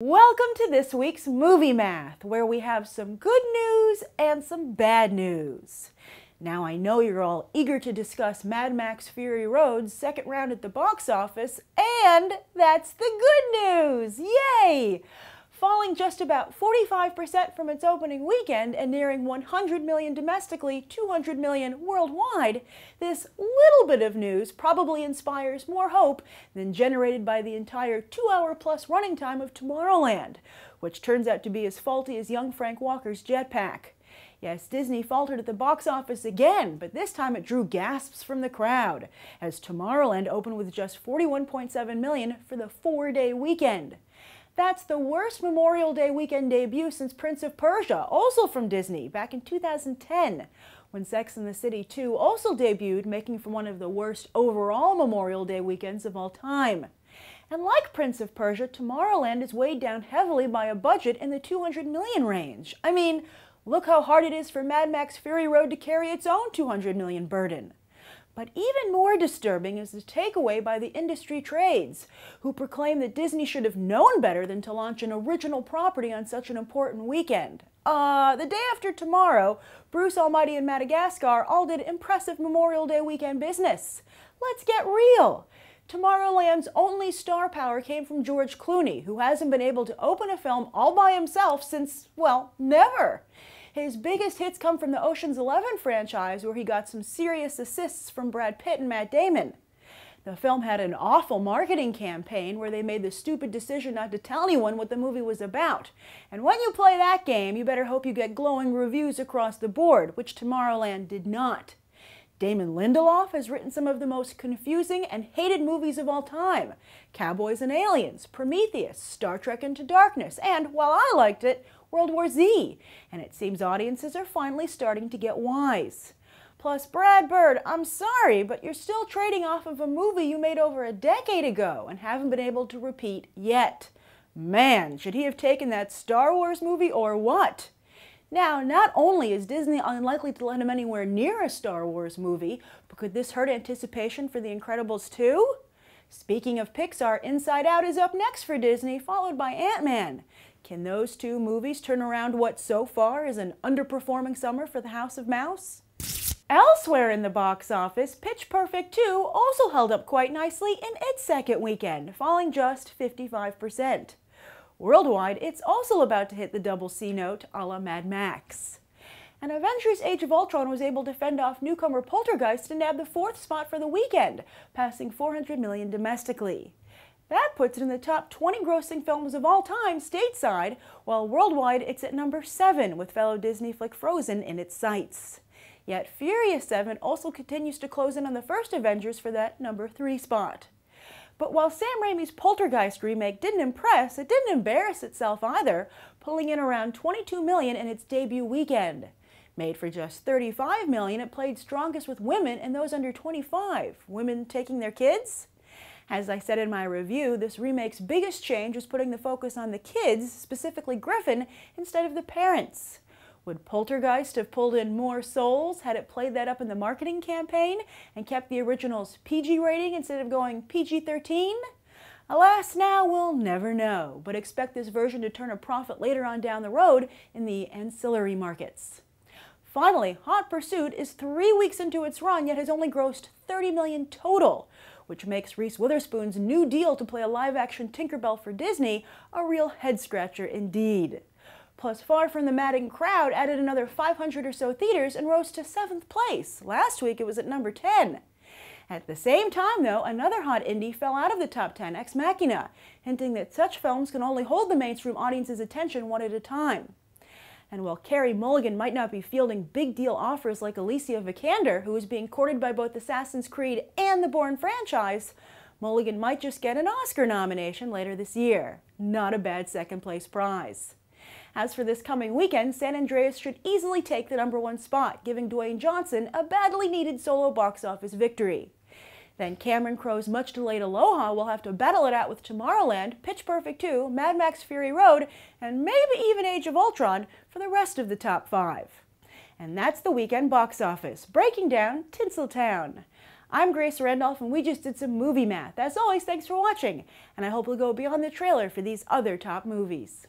Welcome to this week's Movie Math, where we have some good news and some bad news. Now I know you're all eager to discuss Mad Max Fury Road's second round at the box office, and that's the good news! Yay! Falling just about 45% from its opening weekend and nearing 100 million domestically, 200 million worldwide, this little bit of news probably inspires more hope than generated by the entire 2-hour-plus running time of Tomorrowland, which turns out to be as faulty as young Frank Walker's jetpack. Yes, Disney faltered at the box office again, but this time it drew gasps from the crowd, as Tomorrowland opened with just 41.7 million for the 4-day weekend. That's the worst Memorial Day weekend debut since Prince of Persia, also from Disney, back in 2010, when Sex and the City 2 also debuted, making for one of the worst overall Memorial Day weekends of all time. And like Prince of Persia, Tomorrowland is weighed down heavily by a budget in the 200 million range. I mean, look how hard it is for Mad Max Fury Road to carry its own 200 million burden. But even more disturbing is the takeaway by the industry trades, who proclaim that Disney should have known better than to launch an original property on such an important weekend. The day after tomorrow, Bruce Almighty and Madagascar all did impressive Memorial Day weekend business. Let's get real. Tomorrowland's only star power came from George Clooney, who hasn't been able to open a film all by himself since, well, never. His biggest hits come from the Ocean's 11 franchise, where he got some serious assists from Brad Pitt and Matt Damon. The film had an awful marketing campaign where they made the stupid decision not to tell anyone what the movie was about. And when you play that game, you better hope you get glowing reviews across the board, which Tomorrowland did not. Damon Lindelof has written some of the most confusing and hated movies of all time: Cowboys and Aliens, Prometheus, Star Trek Into Darkness, and, while I liked it, World War Z, and it seems audiences are finally starting to get wise. Plus, Brad Bird, I'm sorry, but you're still trading off of a movie you made over a decade ago and haven't been able to repeat yet. Man, should he have taken that Star Wars movie or what? Now, not only is Disney unlikely to let him anywhere near a Star Wars movie, but could this hurt anticipation for The Incredibles 2? Speaking of Pixar, Inside Out is up next for Disney, followed by Ant-Man. Can those two movies turn around what so far is an underperforming summer for the House of Mouse? Elsewhere in the box office, Pitch Perfect 2 also held up quite nicely in its second weekend, falling just 55%. Worldwide, it's also about to hit the double C note a la Mad Max. And Avengers Age of Ultron was able to fend off newcomer Poltergeist and nab the 4th spot for the weekend, passing 400 million domestically. That puts it in the top 20 grossing films of all time stateside, while worldwide it's at number 7 with fellow Disney flick Frozen in its sights. Yet Furious 7 also continues to close in on the first Avengers for that number 3 spot. But while Sam Raimi's Poltergeist remake didn't impress, it didn't embarrass itself either, pulling in around 22 million in its debut weekend. Made for just 35 million, it played strongest with women and those under 25, women taking their kids. As I said in my review, this remake's biggest change was putting the focus on the kids, specifically Griffin, instead of the parents. Would Poltergeist have pulled in more souls had it played that up in the marketing campaign and kept the original's PG rating instead of going PG-13? Alas, now we'll never know, but expect this version to turn a profit later on down the road in the ancillary markets. Finally, Hot Pursuit is 3 weeks into its run, yet has only grossed 30 million total, which makes Reese Witherspoon's new deal to play a live-action Tinkerbell for Disney a real head-scratcher indeed. Plus, Far From the Madding Crowd added another 500 or so theaters and rose to 7th place. Last week it was at number 10. At the same time, though, another hot indie fell out of the top 10, Ex Machina, hinting that such films can only hold the mainstream audience's attention one at a time. And while Carey Mulligan might not be fielding big-deal offers like Alicia Vikander, who is being courted by both Assassin's Creed and the Bourne franchise, Mulligan might just get an Oscar nomination later this year. Not a bad second-place prize. As for this coming weekend, San Andreas should easily take the number 1 spot, giving Dwayne Johnson a badly needed solo box office victory. Then Cameron Crowe's much-delayed Aloha will have to battle it out with Tomorrowland, Pitch Perfect 2, Mad Max Fury Road, and maybe even Age of Ultron for the rest of the top 5. And that's the weekend box office, breaking down Tinseltown. I'm Grace Randolph, and we just did some movie math. As always, thanks for watching, and I hope we'll go beyond the trailer for these other top movies.